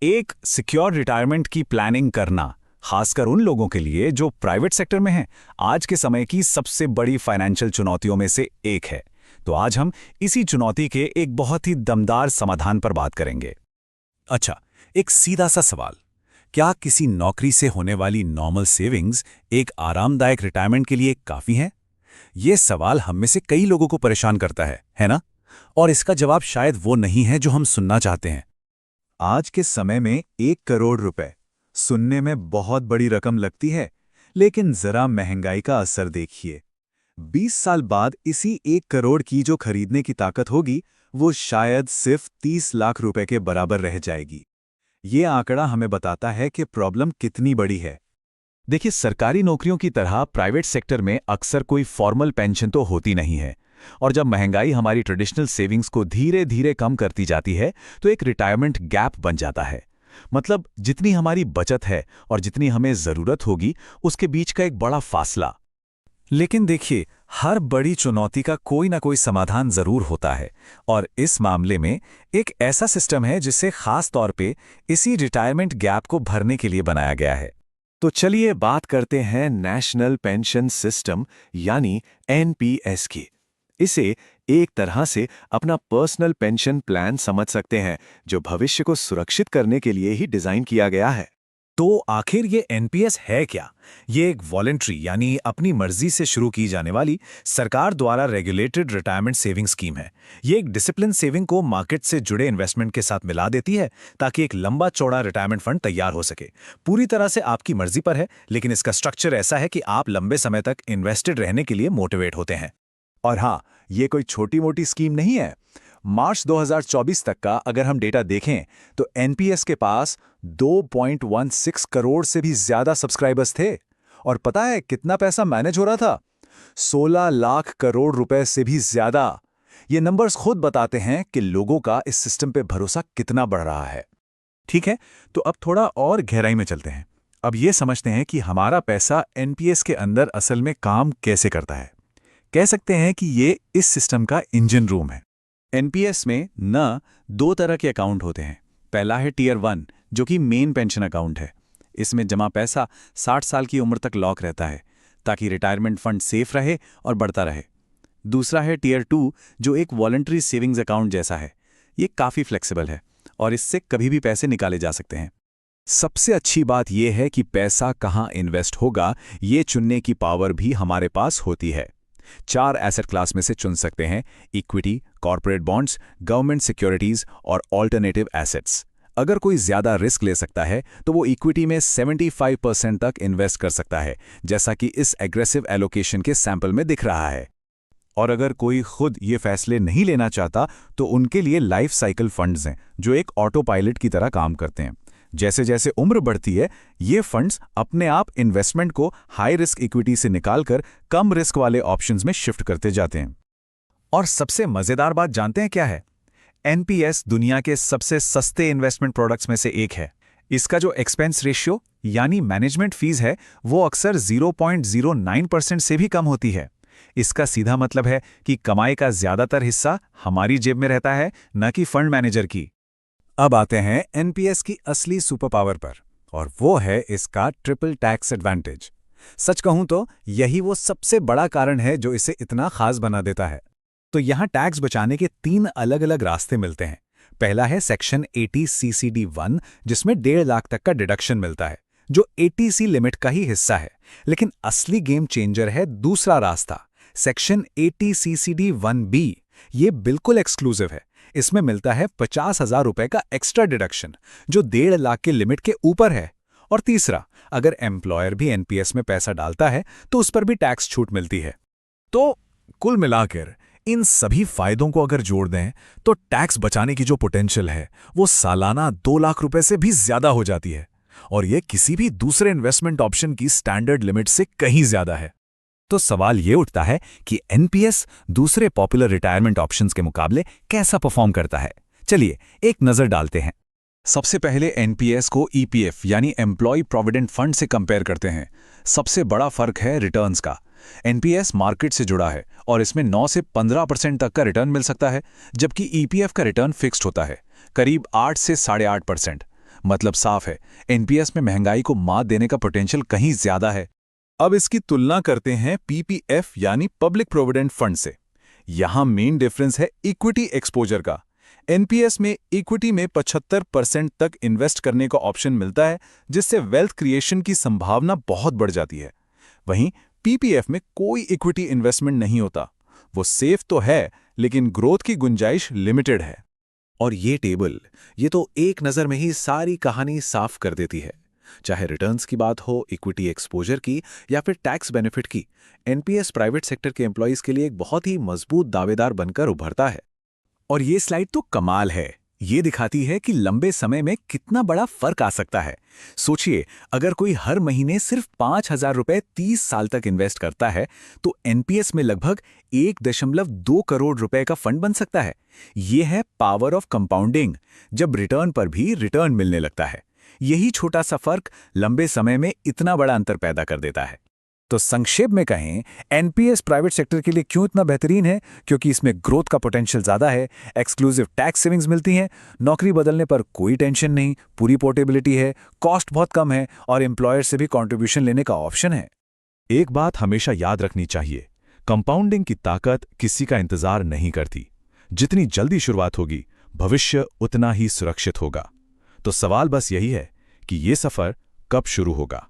एक secure retirement की planning करना, खासकर उन लोगों के लिए जो प्राइवेट सेक्टर में हैं, आज के समय की सबसे बड़ी फाइनेंशियल चुनौतियों में से एक है। तो आज हम इसी चुनौती के एक बहुत ही दमदार समाधान पर बात करेंगे। अच्छा, एक सीधा सा सवाल, क्या किसी नौकरी से होने वाली नॉर्मल सेविंग्स एक आरामदायक रिटायरमेंट के लिए काफ़ी हैं? ये सवाल हम में से कई लोगों को परेशान करता है ना? और इसका जवाब शायद वो नहीं है जो हम सुनना चाहते हैं। आज के समय में 1 करोड़ रुपए सुनने में बहुत बड़ी रकम लगती है, लेकिन जरा महंगाई का असर देखिए। 20 साल बाद इसी 1 करोड़ की जो खरीदने की ताकत होगी, वो शायद सिर्फ 30 लाख रुपए के बराबर रह जाएगी। ये आंकड़ा हमें बताता है कि प्रॉब्लम कितनी बड़ी है। देखिए, सरकारी नौकरियों की तरह प्राइवेट सेक्टर में अक्सर कोई फॉर्मल पेंशन तो होती नहीं है, और जब महंगाई हमारी ट्रेडिशनल सेविंग्स को धीरे धीरे कम करती जाती है तो एक रिटायरमेंट गैप बन जाता है। मतलब जितनी हमारी बचत है और जितनी हमें ज़रूरत होगी, उसके बीच का एक बड़ा फासला। लेकिन देखिए, हर बड़ी चुनौती का कोई ना कोई समाधान ज़रूर होता है, और इस मामले में एक ऐसा सिस्टम है जिसे खास तौर पे इसी रिटायरमेंट गैप को भरने के लिए बनाया गया है। तो चलिए बात करते हैं नेशनल पेंशन सिस्टम यानी एनपीएस की। इसे एक तरह से अपना पर्सनल पेंशन प्लान समझ सकते हैं, जो भविष्य को सुरक्षित करने के लिए ही डिजाइन किया गया है। तो आखिर ये एनपीएस है क्या? ये एक वॉलंटरी यानी अपनी मर्जी से शुरू की जाने वाली सरकार द्वारा रेगुलेटेड रिटायरमेंट सेविंग स्कीम है। ये एक डिसिप्लिन सेविंग को मार्केट से जुड़े इन्वेस्टमेंट के साथ मिला देती है, ताकि एक लंबा चौड़ा रिटायरमेंट फंड तैयार हो सके। पूरी तरह से आपकी मर्जी पर है, लेकिन इसका स्ट्रक्चर ऐसा है कि आप लंबे समय तक इन्वेस्टेड रहने के लिए मोटिवेट होते हैं। और हाँ, ये कोई छोटी मोटी स्कीम नहीं है। मार्च 2024 तक का अगर हम डेटा देखें तो एनपीएस के पास 2.16 करोड़ से भी ज्यादा सब्सक्राइबर्स थे। और पता है कितना पैसा मैनेज हो रहा था? 16 लाख करोड़ रुपए से भी ज्यादा। ये नंबर्स खुद बताते हैं कि लोगों का इस सिस्टम पे भरोसा कितना बढ़ रहा है। ठीक है, तो अब थोड़ा और गहराई में चलते हैं। अब ये समझते हैं कि हमारा पैसा एनपीएस के अंदर असल में काम कैसे करता है। कह सकते हैं कि ये इस सिस्टम का इंजन रूम है। एनपीएस में न दो तरह के अकाउंट होते हैं। पहला है टीयर 1, जो कि मेन पेंशन अकाउंट है। इसमें जमा पैसा 60 साल की उम्र तक लॉक रहता है, ताकि रिटायरमेंट फंड सेफ रहे और बढ़ता रहे। दूसरा है टीयर 2, जो एक वॉलंटरी सेविंग्स अकाउंट जैसा है। ये काफ़ी फ्लेक्सिबल है और इससे कभी भी पैसे निकाले जा सकते हैं। सबसे अच्छी बात यह है कि पैसा कहाँ इन्वेस्ट होगा, ये चुनने की पावर भी हमारे पास होती है। 4 एसेट क्लास में से चुन सकते हैं: equity, corporate bonds, government securities और ऑल्टरनेटिव एसेट्स। अगर कोई ज्यादा रिस्क ले सकता है तो वो इक्विटी में 75% तक इन्वेस्ट कर सकता है, जैसा कि इस एग्रेसिव एलोकेशन के सैंपल में दिख रहा है। और अगर कोई खुद ये फैसले नहीं लेना चाहता तो उनके लिए लाइफ साइकिल फंड्स हैं, जो एक ऑटो पायलट की तरह काम करते हैं। जैसे जैसे उम्र बढ़ती है, ये फंड्स अपने आप इन्वेस्टमेंट को हाई रिस्क इक्विटी से निकालकर कम रिस्क वाले ऑप्शंस में शिफ्ट करते जाते हैं। और सबसे मजेदार बात जानते हैं क्या है? एनपीएस दुनिया के सबसे सस्ते इन्वेस्टमेंट प्रोडक्ट्स में से एक है। इसका जो एक्सपेंस रेशियो यानी मैनेजमेंट फीस है, वो अक्सर 0.09% से भी कम होती है। इसका सीधा मतलब है कि कमाई का ज्यादातर हिस्सा हमारी जेब में रहता है, न कि फंड मैनेजर की। अब आते हैं एनपीएस की असली सुपर पावर पर, और वो है इसका ट्रिपल टैक्स एडवांटेज। सच कहूं तो यही वो सबसे बड़ा कारण है जो इसे इतना खास बना देता है। तो यहां टैक्स बचाने के 3 अलग अलग रास्ते मिलते हैं। पहला है सेक्शन 80 CCD1, जिसमें 1.5 लाख तक का डिडक्शन मिलता है, जो ATC लिमिट का ही हिस्सा है। लेकिन असली गेम चेंजर है दूसरा रास्ता, सेक्शन 80 CCD1B। ये बिल्कुल एक्सक्लूसिव है। इसमें मिलता है 50,000 रुपए का एक्स्ट्रा डिडक्शन, जो 1.5 लाख के लिमिट के ऊपर है। और तीसरा, अगर एम्प्लॉयर भी एनपीएस में पैसा डालता है तो उस पर भी टैक्स छूट मिलती है। तो कुल मिलाकर इन सभी फायदों को अगर जोड़ दें तो टैक्स बचाने की जो पोटेंशियल है, वो सालाना 2 लाख रुपए से भी ज्यादा हो जाती है। और ये किसी भी दूसरे इन्वेस्टमेंट ऑप्शन की स्टैंडर्ड लिमिट से कहीं ज्यादा है। तो सवाल ये उठता है कि एनपीएस दूसरे पॉपुलर रिटायरमेंट ऑप्शंस के मुकाबले कैसा परफॉर्म करता है। चलिए एक नजर डालते हैं। सबसे पहले एनपीएस को ईपीएफ यानी एम्प्लॉय प्रोविडेंट फंड से कंपेयर करते हैं। सबसे बड़ा फर्क है रिटर्न्स का। एनपीएस मार्केट से जुड़ा है और इसमें 9 से 15% तक का रिटर्न मिल सकता है, जबकि ईपीएफ का रिटर्न फिक्स्ड होता है, करीब 8 से 8.5%। मतलब साफ है, एनपीएस में महंगाई को मात देने का पोटेंशियल कहीं ज्यादा है। अब इसकी तुलना करते हैं पीपीएफ यानी पब्लिक प्रोविडेंट फंड से। यहां मेन डिफरेंस है इक्विटी एक्सपोजर का। एनपीएस में इक्विटी में 75% तक इन्वेस्ट करने का ऑप्शन मिलता है, जिससे वेल्थ क्रिएशन की संभावना बहुत बढ़ जाती है। वहीं पीपीएफ में कोई इक्विटी इन्वेस्टमेंट नहीं होता। वो सेफ तो है, लेकिन ग्रोथ की गुंजाइश लिमिटेड है। और ये टेबल, ये तो एक नज़र में ही सारी कहानी साफ कर देती है। चाहे रिटर्न्स की बात हो, इक्विटी एक्सपोजर की या फिर टैक्स बेनिफिट की, एनपीएस प्राइवेट सेक्टर के एम्प्लॉइज के लिए एक बहुत ही मजबूत दावेदार बनकर उभरता है। और ये स्लाइड तो कमाल है। ये दिखाती है कि लंबे समय में कितना बड़ा फर्क आ सकता है। सोचिए, अगर कोई हर महीने सिर्फ 5,000 रुपए 30 साल तक इन्वेस्ट करता है, तो एनपीएस में लगभग 1.2 करोड़ रुपए का फंड बन सकता है। ये है पावर ऑफ कंपाउंडिंग, जब रिटर्न पर भी रिटर्न मिलने लगता है। यही छोटा सा फर्क लंबे समय में इतना बड़ा अंतर पैदा कर देता है। तो संक्षेप में कहें, एनपीएस प्राइवेट सेक्टर के लिए क्यों इतना बेहतरीन है? क्योंकि इसमें ग्रोथ का पोटेंशियल ज़्यादा है, एक्सक्लूसिव टैक्स सेविंग्स मिलती हैं, नौकरी बदलने पर कोई टेंशन नहीं, पूरी पोर्टेबिलिटी है, कॉस्ट बहुत कम है और एम्प्लॉयर से भी कंट्रीब्यूशन लेने का ऑप्शन है। एक बात हमेशा याद रखनी चाहिए, कंपाउंडिंग की ताकत किसी का इंतजार नहीं करती। जितनी जल्दी शुरुआत होगी, भविष्य उतना ही सुरक्षित होगा। तो सवाल बस यही है कि ये सफ़र कब शुरू होगा।